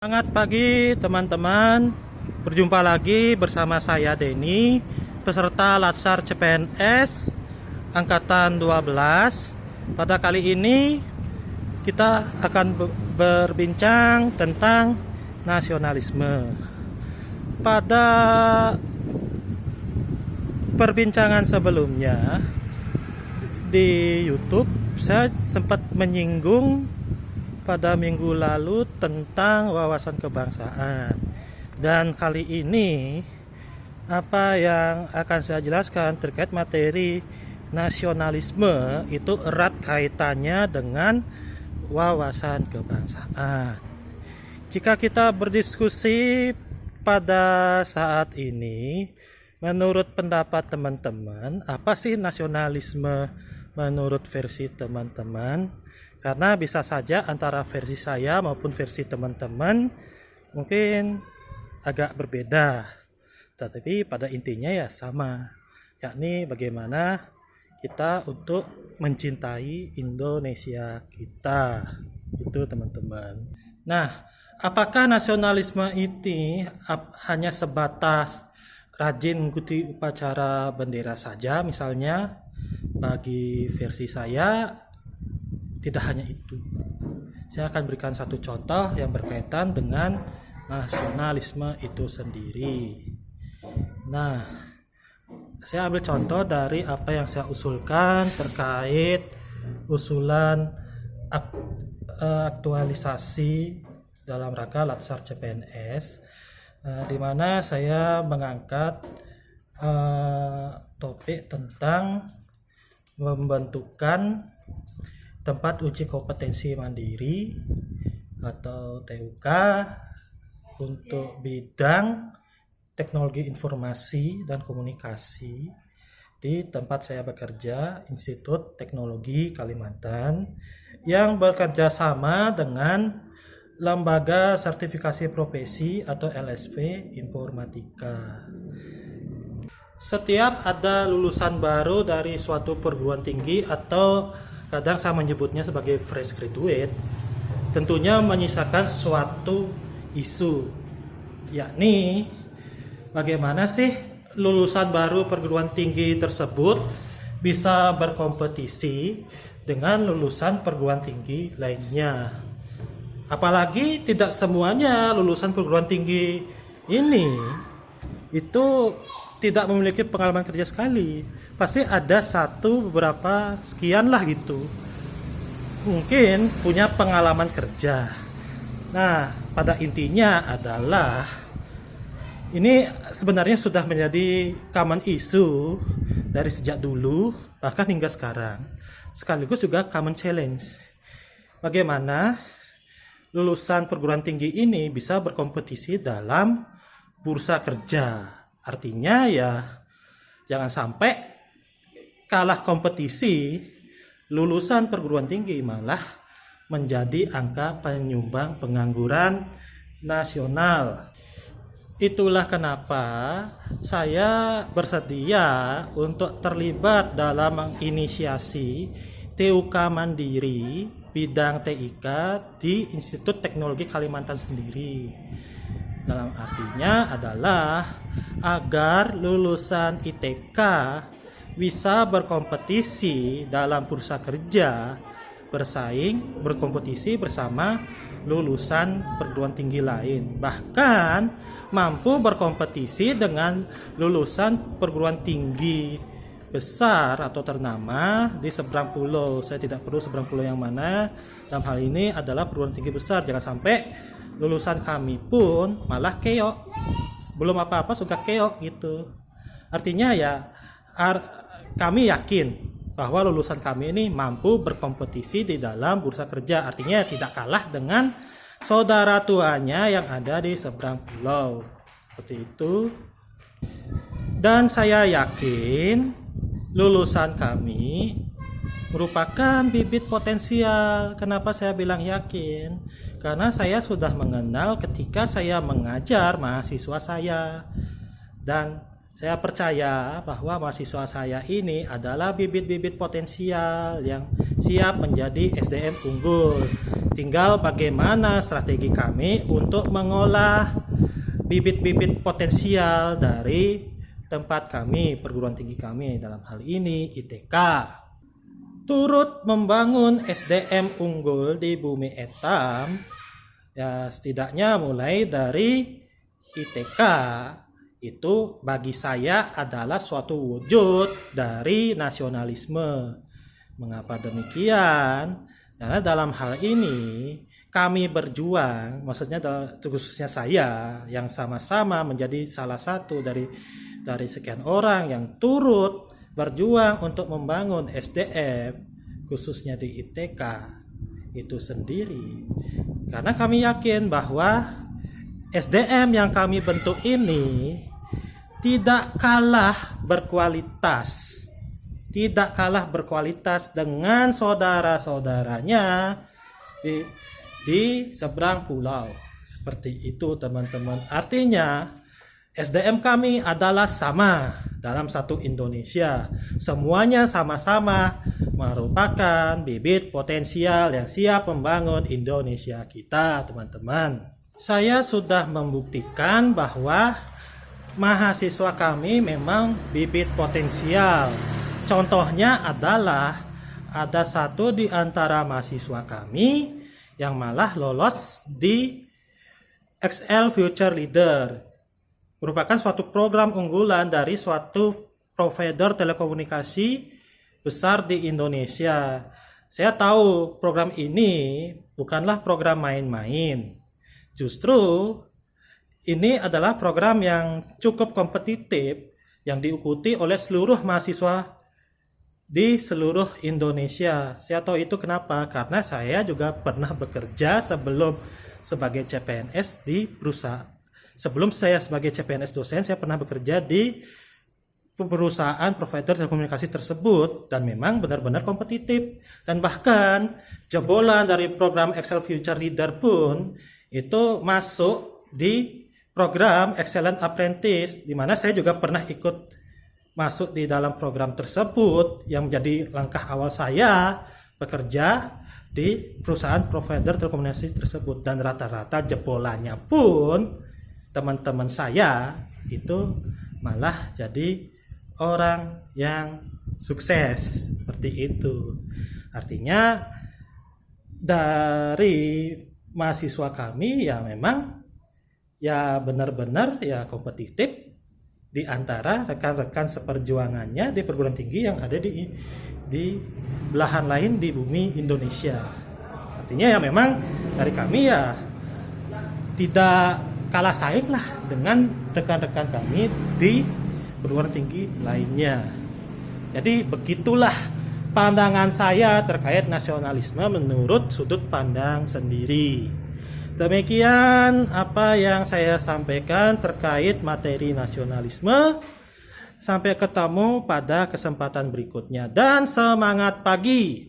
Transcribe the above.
Semangat pagi teman-teman. Berjumpa lagi bersama saya Denny, peserta Latsar CPNS angkatan 12. Pada kali ini kita akan berbincang tentang nasionalisme. Pada perbincangan sebelumnya di YouTube saya sempat menyinggung pada minggu lalu tentang wawasan kebangsaan, dan kali ini apa yang akan saya jelaskan terkait materi nasionalisme itu erat kaitannya dengan wawasan kebangsaan. Jika kita berdiskusi pada saat ini, menurut pendapat teman-teman, apa sih nasionalisme menurut versi teman-teman? Karena bisa saja antara versi saya maupun versi teman-teman mungkin agak berbeda, tetapi pada intinya ya sama, yakni bagaimana kita untuk mencintai Indonesia kita, itu teman-teman. Nah, apakah nasionalisme ini hanya sebatas rajin mengikuti upacara bendera saja misalnya? Bagi versi saya tidak hanya itu. Saya akan berikan satu contoh yang berkaitan dengan nasionalisme itu sendiri. Nah, saya ambil contoh dari apa yang saya usulkan terkait usulan aktualisasi dalam rangka Latsar CPNS, di mana saya mengangkat topik tentang membentukkan tempat uji kompetensi mandiri atau TUK untuk bidang teknologi informasi dan komunikasi di tempat saya bekerja, Institut Teknologi Kalimantan, yang bekerja sama dengan Lembaga Sertifikasi Profesi atau LSP Informatika. Setiap ada lulusan baru dari suatu perguruan tinggi, atau kadang saya menyebutnya sebagai fresh graduate, tentunya menyisakan suatu isu, yakni bagaimana sih lulusan baru perguruan tinggi tersebut bisa berkompetisi dengan lulusan perguruan tinggi lainnya. Apalagi tidak semuanya lulusan perguruan tinggi ini itu tidak memiliki pengalaman kerja sekali. Pasti ada beberapa sekian lah gitu, mungkin punya pengalaman kerja. Nah, pada intinya adalah ini sebenarnya sudah menjadi common issue dari sejak dulu bahkan hingga sekarang, sekaligus juga common challenge. Bagaimana lulusan perguruan tinggi ini bisa berkompetisi dalam bursa kerja? Artinya ya jangan sampai kalah kompetisi lulusan perguruan tinggi malah menjadi angka penyumbang pengangguran nasional. Itulah kenapa saya bersedia untuk terlibat dalam menginisiasi TUK Mandiri bidang TIK di Institut Teknologi Kalimantan sendiri. Dalam artinya adalah agar lulusan ITK bisa berkompetisi dalam bursa kerja, berkompetisi bersama lulusan perguruan tinggi lain, bahkan mampu berkompetisi dengan lulusan perguruan tinggi besar atau ternama di seberang pulau. Saya tidak perlu seberang pulau yang mana, dalam hal ini adalah perguruan tinggi besar. Jangan sampai lulusan kami pun malah keok, belum apa-apa sudah keok gitu. Artinya ya kami yakin bahwa lulusan kami ini mampu berkompetisi di dalam bursa kerja, artinya tidak kalah dengan saudara tuanya yang ada di seberang pulau, seperti itu. Dan saya yakin lulusan kami merupakan bibit potensial. Kenapa saya bilang yakin? Karena saya sudah mengenal ketika saya mengajar mahasiswa saya, dan Saya percaya bahwa mahasiswa saya ini adalah bibit-bibit potensial yang siap menjadi SDM unggul. Tinggal bagaimana strategi kami untuk mengolah bibit-bibit potensial dari tempat kami, perguruan tinggi kami, dalam hal ini ITK. Turut membangun SDM unggul di Bumi Etam, ya setidaknya mulai dari ITK, itu bagi saya adalah suatu wujud dari nasionalisme. Mengapa demikian? Karena dalam hal ini kami berjuang, maksudnya khususnya saya yang sama-sama menjadi salah satu dari sekian orang yang turut berjuang untuk membangun SDM khususnya di ITK itu sendiri. Karena kami yakin bahwa SDM yang kami bentuk ini tidak kalah berkualitas dengan saudara-saudaranya di seberang pulau. Seperti itu teman-teman. Artinya SDM kami adalah sama dalam satu Indonesia. Semuanya sama-sama merupakan bibit potensial yang siap membangun Indonesia kita, teman-teman. Saya sudah membuktikan bahwa mahasiswa kami memang bibit potensial. Contohnya adalah ada satu di antara mahasiswa kami yang malah lolos di XL Future Leader. Merupakan suatu program unggulan dari suatu provider telekomunikasi besar di Indonesia. Saya tahu program ini bukanlah program main-main. Justru ini adalah program yang cukup kompetitif yang diikuti oleh seluruh mahasiswa di seluruh Indonesia. Saya tahu itu kenapa? Karena saya juga pernah bekerja sebelum sebagai CPNS di perusahaan. Sebelum saya sebagai CPNS dosen, saya pernah bekerja di perusahaan provider telekomunikasi tersebut dan memang benar-benar kompetitif. Dan bahkan jebolan dari program Excel Future Leader pun itu masuk di program Excellent Apprentice, di mana saya juga pernah ikut masuk di dalam program tersebut yang menjadi langkah awal saya bekerja di perusahaan provider telekomunikasi tersebut. Dan rata-rata jebolannya pun teman-teman saya itu malah jadi orang yang sukses seperti itu. Artinya dari mahasiswa kami ya memang ya benar-benar ya kompetitif di antara rekan-rekan seperjuangannya di perguruan tinggi yang ada di belahan lain di bumi Indonesia. Artinya ya memang dari kami ya tidak kalah saing lah dengan rekan-rekan kami di perguruan tinggi lainnya. Jadi begitulah pandangan saya terkait nasionalisme menurut sudut pandang sendiri. Demikian apa yang saya sampaikan terkait materi nasionalisme. Sampai ketemu pada kesempatan berikutnya dan semangat pagi.